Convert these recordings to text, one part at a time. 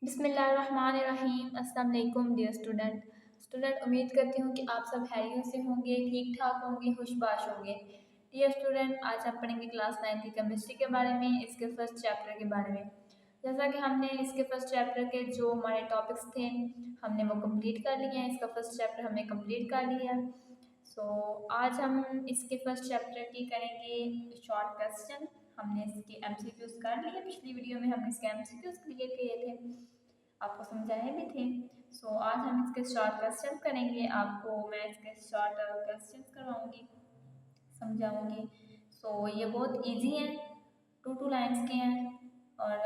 बिस्मिल्लाहिर्रहमानिर्रहीम। अस्सलाम वालेकुम डियर स्टूडेंट, उम्मीद करती हूँ कि आप सब खैरियत से होंगे, ठीक ठाक होंगे, खुशबाश होंगे। डियर स्टूडेंट, आज हम पढ़ेंगे क्लास 9 की केमिस्ट्री के बारे में, इसके फर्स्ट चैप्टर के बारे में। जैसा कि हमने इसके फर्स्ट चैप्टर के जो हमारे टॉपिक्स थे हमने वो कंप्लीट कर लिए हैं। इसका फर्स्ट चैप्टर हमने कंप्लीट कर लिया। आज हम इसके फर्स्ट चैप्टर की करेंगे शॉर्ट क्वेश्चन। हमने इसके एमसीक्यूज कर लिए, पिछली वीडियो में हमने इसके एमसीक्यूज क्लियर किए थे, आपको समझाए भी थे। आज हम इसके शॉर्ट क्वेश्चन करेंगे, आपको मैं इसके शॉर्ट क्वेश्चन करवाऊंगी, समझाऊंगी। ये बहुत इजी हैं, टू लाइन्स के हैं और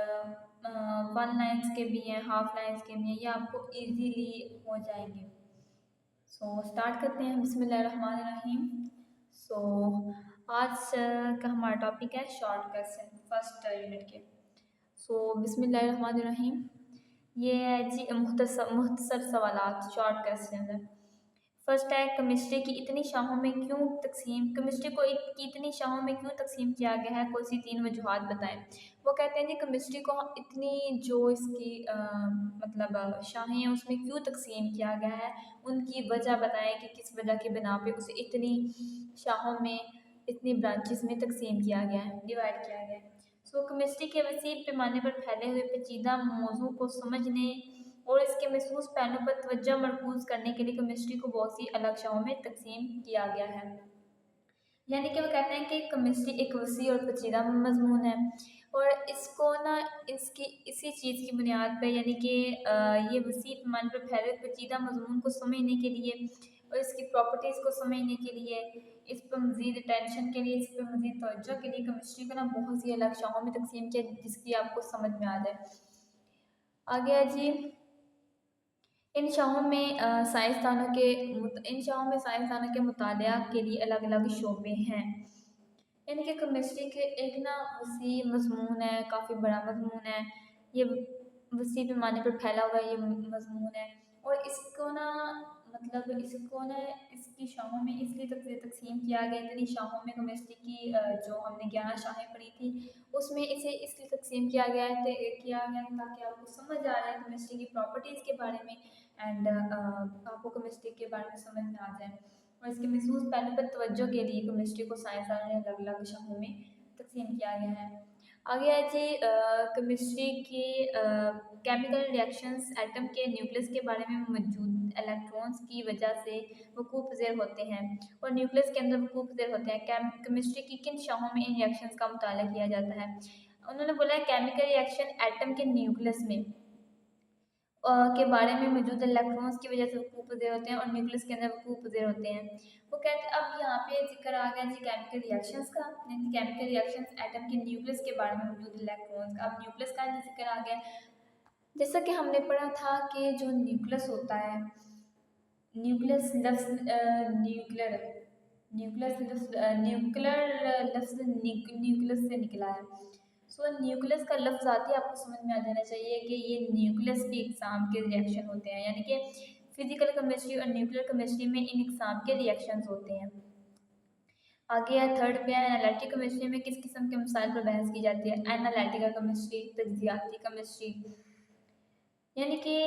1 लाइन्स के भी हैं, हाफ लाइन्स के भी हैं, ये आपको इजीली हो जाएंगे। स्टार्ट करते हैं। बिस्मिल्लाहिर्रहमानिर्रहीम। आज का हमारा टॉपिक है शॉर्ट क्वेश्चन फर्स्ट यूनिट के। बिस्मिल्लाहिर्रहमानिर्रहीम। ये है जी मुख्तसर सवालात, शॉर्ट क्वेश्चन है। फर्स्ट है, केमिस्ट्री की इतनी शाखों में क्यों तकसीम केमिस्ट्री को इतनी शाखों में क्यों तकसीम किया गया है, कौन सी 3 वजूहात बताएं। वो कहते हैं जी केमिस्ट्री को इतनी जो इसकी मतलब शाखें हैं उसमें क्यों तकसीम किया गया है, उनकी वजह बताएं कि किस वजह की बिना पे उसे इतनी शाखों में, इतनी ब्रांचेस में तकसीम किया गया है, डिवाइड किया गया है। केमिस्ट्री के वसीह पैमाने पर फैले हुए पेचीदा मौजू को समझने और इसके महसूस पहलुओं पर तवज्जो मरकूज करने के लिए केमिस्ट्री को बहुत सी अलग शाखाओं में तकसीम किया गया है। यानी कि वो कहते हैं कि केमिस्ट्री एक वसी और पेचीदा मजमून है और इसको ना इसकी इसी चीज़ की बुनियाद पर, यानी कि ये वसी पैमाने पर फैले पेचीदा मजमून को समझने के लिए और इसकी प्रॉपर्टीज़ को समझने के लिए, इस पर मज़ीद अटेंशन के लिए, इस पर मज़ीद तवज्जो के लिए केमिस्ट्री को ना बहुत सी अलग शाखाओं में तकसीम किया, जिसकी आपको समझ में आ जाए। आगे है जी, इन शाखों में साइंसदानों के मुतालिया के लिए अलग अलग शोबे हैं। यानी कि केमिस्ट्री के एक ना वसी मजमून है, काफ़ी बड़ा मजमून है, ये वसी पैमाने पर फैला हुआ ये मजमून है और इसको ना इसकी शाखों में इसलिए तकसीम किया गया। इतनी शाखों में केमिस्ट्री की जो हमने 11 शाखें पढ़ी थी उसमें इसे इसलिए तकसीम किया गया है ताकि आपको समझ आ जाए केमिस्ट्री की प्रॉपर्टीज़ के बारे में एंड आपको केमिस्ट्री के बारे में समझ में आ जाए और इसके महसूस पहलू पर तवज्जो के लिए केमिस्ट्री को साइंसदानों ने अलग अलग शाखों में तकसीम किया गया है। आगे है जी केमिस्ट्री की केमिकल रिएक्शंस एटम के न्यूक्लियस के बारे में मौजूद इलेक्ट्रॉन्स की वजह से वकूफ़ पज़ीर होते हैं और न्यूक्लियस के अंदर वकूफ़ पज़ीर होते हैं। केमिस्ट्री की किन शाखों में इन रिएक्शंस का मुताला किया जाता है। उन्होंने बोला है केमिकल रिएक्शन एटम के न्यूक्लियस में के बारे में मौजूद इलेक्ट्रॉन्स की वजह से वकूफ़ पज़ीर होते हैं और न्यूक्लियस के अंदर वकूफ़ पज़ीर होते हैं। वो कहते हैं, अब यहाँ पे जिक्र आ गया जी केमिकल रिएक्शंस का, केमिकल रिएक्शंस एटम के न्यूक्लियस के बारे में मौजूद इलेक्ट्रॉन्स का। अब न्यूक्लियस का जिक्र आ गया, जैसा कि हमने पढ़ा था कि जो न्यूक्लियस होता है, न्यूक्लियस लफ्ज़ न्यूक्लियर न्यूक्लियर लफ्ज़ न्यूक्लियस से निकला है। न्यूक्लियस का लफ्ज़ आते ही आपको समझ में आ जाना चाहिए कि ये न्यूक्लियस की इकसाम के रिएक्शन होते हैं, यानी कि फिजिकल केमिस्ट्री और न्यूक्लियर केमिस्ट्री में इन इकसाम के रिएक्शंस होते हैं। आगे है थर्ड पे, एनालिटिक केमिस्ट्री में किस किस्म के मसाइल पर बहस की जाती है। एनालिटिकल केमिस्ट्री, तज्जियाती केमिस्ट्री, यानी कि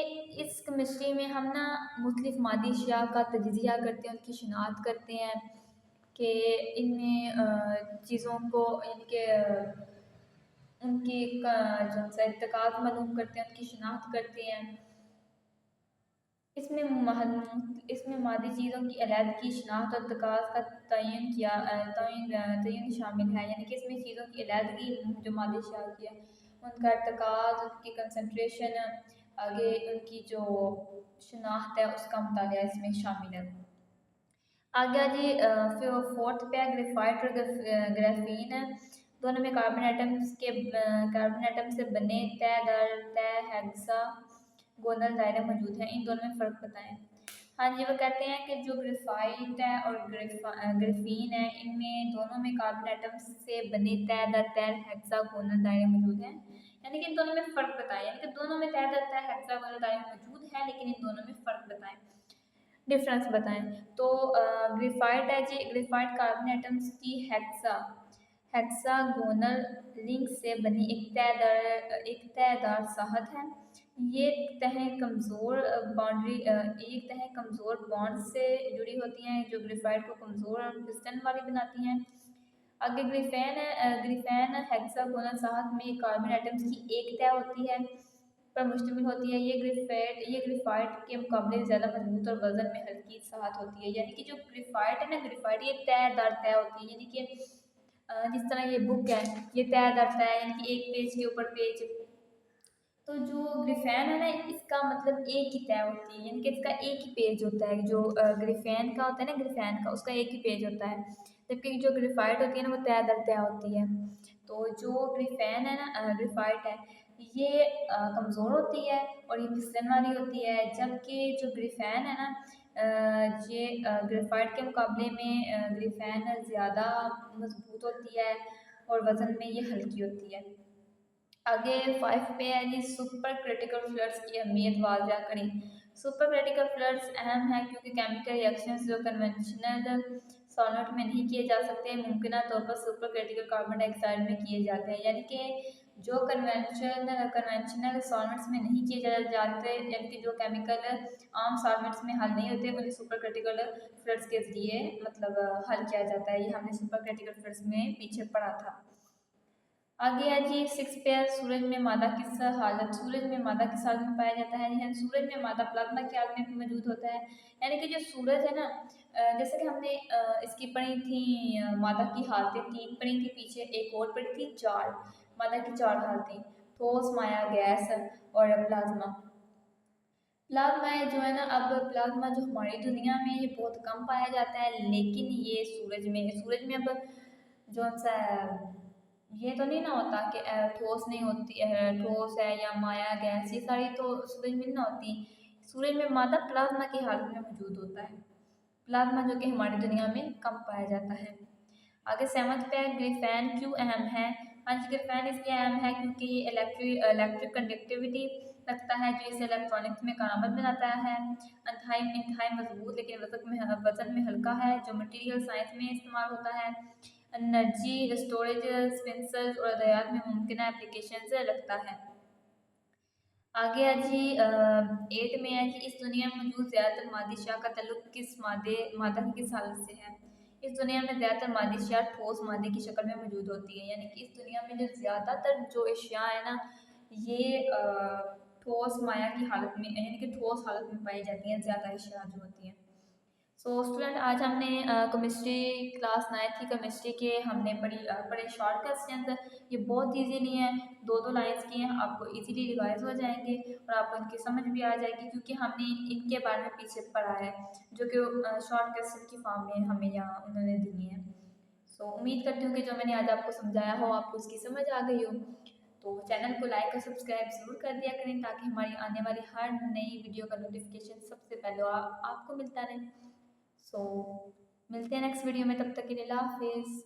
इस केमिस्ट्री में हम ना मुख्तलिफ मादी अशिया का तजिज़िया करते हैं, उनकी शिनाख्त करते हैं कि इनमें चीज़ों को, यानी कि उनकी जो सा इत्तेकाद मालूम करते हैं, उनकी शिनाख्त करते हैं। इसमें मादी चीज़ों की अलहदगी, शिनाख्त और इत्तेकाद का तयन शामिल है, यानी कि इसमें चीज़ों की अलहदगी जो मादी अशिया की है उनका इत्तेकाद, उनकी कंसंट्रेशन, आगे उनकी जो शिनाख्त है उसका मुतालिया इसमें शामिल है। आगे जी फिर फोर्थ पे ग्रेफाइट और ग्राफीन है, दोनों में कार्बन एटम से बने तय दर तय हेक्सा गोनल दायरे मौजूद हैं, इन दोनों में फ़र्क बताएं। हाँ जी, वो कहते हैं कि जो ग्रेफाइट है और ग्राफीन है, इनमें दोनों में कार्बन एटम से बने तय दर तय हेक्सा गोनल दायरे मौजूद हैं, यानी कि इन दोनों में फ़र्क बताएं। यानी कि दोनों में तय दर तय हेक्सा गोनल दायरे मौजूद है, लेकिन इन दोनों में फ़र्क बताएं, डिफरेंस बताएं। ग्रेफाइट है जी, ग्रेफाइट कार्बन एटम्स की हेक्सागोनल लिंक से बनी एक तयदार साहत है। ये तह कमज़ोर बाउंड्री एक तह कमज़ोर बॉन्ड से जुड़ी होती हैं जो ग्रेफाइट को कमज़ोर और फिस्टन वाली बनाती हैं। आगे ग्रिफेन हेक्सागोनल साहत में कार्बन एटम्स की एक तह होती है पर मुश्तमिल होती है। ये ग्रेफाइट के मुकाबले ज़्यादा मजबूत और वजन में हल्की साहत होती है। यानी कि जो ग्रेफाइट है ना, ग्रेफाइट ये तय दर तय होती है। यानी कि जिस तरह ये बुक है, ये तय दर तय, यानी कि एक पेज के ऊपर पेज। तो जो ग्रिफेन है ना, इसका मतलब एक ही तय होती है, यानी कि इसका एक ही पेज होता है। जो ग्रिफेन का होता है ना, ग्रिफेन का उसका एक ही पेज होता है, जबकि जो ग्रेफाइट होती है ना वो तय दर तय होती है। तो जो ग्रिफेन है ना, ग्रेफाइट है, ये कमज़ोर होती है और ये फिसलन वाली होती है, जबकि जो ग्रिफेन है ना, ये ग्रेफाइट के मुकाबले में ग्रिफेन ज़्यादा मजबूत होती है और वज़न में ये हल्की होती है। आगे 5 पे है जी, सुपर क्रिटिकल फ्लड्स की अहमियत वाज़ा करें। सुपर क्रिटिकल फ्लड्स अहम है क्योंकि केमिकल रिएक्शंस जो कन्वेंशनल सॉल्वेंट में नहीं किए जा सकते, मुमकिन तौर पर सुपर क्रिटिकल कार्बन डाइऑक्साइड में किए जाते हैं। यानी कि जो कन्वेंशनल सॉल्वेंट्स में नहीं किए जाते, यानी कि जो केमिकल आम सॉल्वेंट्स में हल नहीं होते, उन्हें सुपर क्रिटिकल फ्लड्स के ज़रिए मतलब हल किया जाता है। ये हमने सुपर क्रिटिकल फ्लड्स में पीछे पढ़ा था। आगे है जी 6 पे है, सूरज में मादा किस हालत सूरज में मादा किस हालत में पाया जाता है। यानी सूरज में मादा प्लाज्मा की हालत में मौजूद होता है। यानी कि जो सूरज है ना, जैसे कि हमने इसकी पढ़ी थी, मादा की हालतें 3 पढ़ी थी पीछे, एक और पढ़ी थी 4, मादा की 4 हालतें, ठोस, माया, गैस और प्लाज्मा। प्लाज्मा है जो है ना, अब प्लाज्मा जो हमारी दुनिया में ये बहुत कम पाया जाता है, लेकिन ये सूरज में अब जो सा ये तो नहीं ना होता कि ठोस नहीं होती है, ठोस है या माया गैस, ये सारी तो सूरज में ना होती। सूरज में मादा प्लाज्मा की हालत में मौजूद होता है, प्लाज्मा जो कि हमारी दुनिया में कम पाया जाता है। आगे 7 पे है, ग्रिफेन क्यों अहम है। हाँ जी, ग्रिफेन इसलिए अहम है क्योंकि ये इलेक्ट्रिक कंडक्टिविटी रखता है जो इसे इलेक्ट्रॉनिक्स में कारामद बनाता है। इंतहाई मजबूत लेकिन वजन में हल्का है, जो मटेरियल साइंस में इस्तेमाल होता है। एनर्जी स्टोरेज, सेंसर्स और अद्वियात में मुमकिन एप्लीकेशन रखता है। आगे है जी 8 में है कि इस दुनिया में मौजूद ज़्यादातर मादिशा का ताल्लुक किस मादा की किस हालत से है। इस दुनिया में ज़्यादातर मादिशा ठोस मादे की शक्ल में मौजूद होती है। यानी कि इस दुनिया में जो ज़्यादातर जो अशिया है ना, ये ठोस माया की हालत में, यानी कि ठोस हालत में पाई जाती हैं ज़्यादा अशिया जो होती हैं। सो स्टूडेंट, आज हमने केमिस्ट्री क्लास 9 की केमिस्ट्री के हमने पढ़े शॉर्ट क्वेश्चन। ये बहुत इजीली हैं, 2-2 लाइंस की हैं, आपको इजीली रिवाइज हो जाएंगे और आपको इनकी समझ भी आ जाएगी क्योंकि हमने इनके बारे में पीछे पढ़ा है, जो कि शॉर्ट क्वेश्चन की फॉर्म में हमें यहाँ उन्होंने दी है। सो उम्मीद करती हूँ कि जो मैंने आज आपको समझाया हो आपको उसकी समझ आ गई हो। तो चैनल को लाइक और सब्सक्राइब ज़रूर कर दिया करें ताकि हमारी आने वाली हर नई वीडियो का नोटिफिकेशन सबसे पहले आपको मिलता रहे। सो मिलते हैं नेक्स्ट वीडियो में, तब तक के लिए अल्लाह हाफिज़।